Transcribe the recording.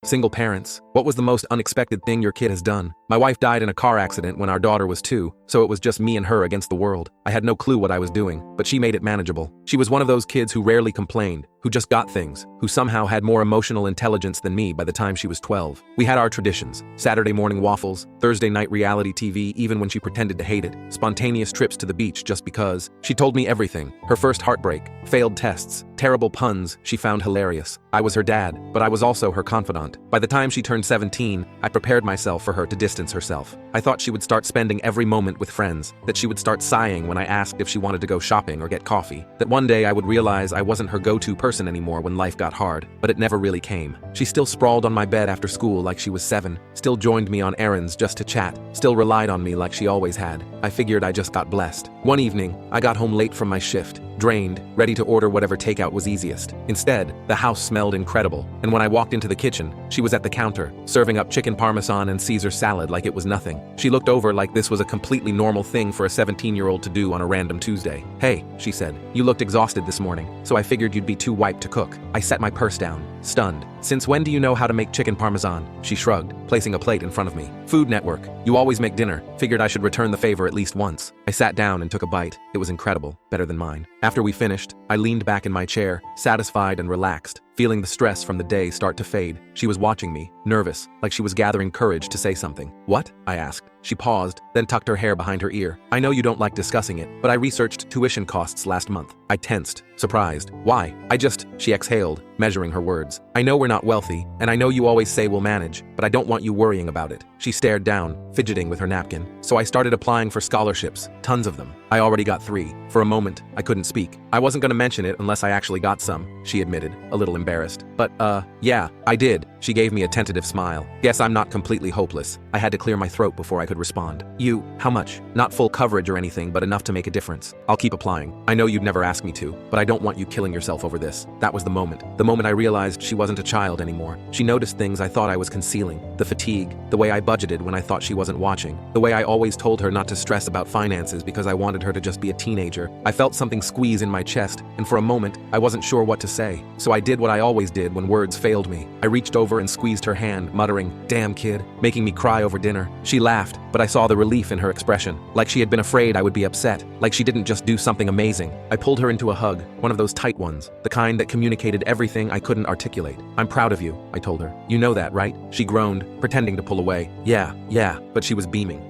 Single parents. What was the most unexpected thing your kid has done? My wife died in a car accident when our daughter was 2, so it was just me and her against the world. I had no clue what I was doing, but she made it manageable. She was one of those kids who rarely complained, who just got things, who somehow had more emotional intelligence than me by the time she was 12. We had our traditions: Saturday morning waffles, Thursday night reality TV even when she pretended to hate it, spontaneous trips to the beach just because. She told me everything: her first heartbreak, failed tests, terrible puns she found hilarious. I was her dad, but I was also her confidant. By the time she turned 17, I prepared myself for her to distance herself. I thought she would start spending every moment with friends, that she would start sighing when I asked if she wanted to go shopping or get coffee, that one day I would realize I wasn't her go-to person anymore when life got hard, but it never really came. She still sprawled on my bed after school like she was 7, still joined me on errands just to chat, still relied on me like she always had. I figured I just got blessed. One evening, I got home late from my shift, drained, ready to order whatever takeout was easiest. Instead, the house smelled incredible, and when I walked into the kitchen, she was at the counter, serving up chicken parmesan and Caesar salad like it was nothing. She looked over like this was a completely normal thing for a 17-year-old to do on a random Tuesday. "Hey," she said, "you looked exhausted this morning, so I figured you'd be too wiped to cook." I set my purse down, stunned. "Since when do you know how to make chicken parmesan?" She shrugged, placing a plate in front of me. "Food Network. You always make dinner. Figured I should return the favor at least once." I sat down and took a bite. It was incredible, better than mine. After we finished, I leaned back in my chair, satisfied and relaxed, feeling the stress from the day start to fade. She was watching me, nervous, like she was gathering courage to say something. "What?" I asked. She paused, then tucked her hair behind her ear. "I know you don't like discussing it, but I researched tuition costs last month." I tensed, surprised. "Why?" She exhaled, measuring her words. "I know we're not wealthy, and I know you always say we'll manage, but I don't want you worrying about it." She stared down, fidgeting with her napkin. "So I started applying for scholarships, tons of them. I already got 3. For a moment, I couldn't speak. "I wasn't gonna mention it unless I actually got some," she admitted, a little embarrassed. "But, yeah, I did." She gave me a tentative smile. "Guess I'm not completely hopeless." I had to clear my throat before I could respond. How much?" "Not full coverage or anything, but enough to make a difference. I'll keep applying. I know you'd never ask me to, but I don't want you killing yourself over this." That was the moment I realized she wasn't a child anymore. She noticed things I thought I was concealing: the fatigue, the way I budgeted when I thought she wasn't watching, the way I always told her not to stress about finances because I wanted her to just be a teenager. I felt something squeeze in my chest, and for a moment, I wasn't sure what to say. So I did what I always did when words failed me. I reached over and squeezed her hand, muttering, "Damn kid," making me cry over dinner. She laughed, but I saw the relief in her expression, like she had been afraid I would be upset, like she didn't just do something amazing. I pulled her into a hug, one of those tight ones, the kind that communicated everything I couldn't articulate. "I'm proud of you," I told her. "You know that, right?" She groaned, pretending to pull away. Yeah, but she was beaming.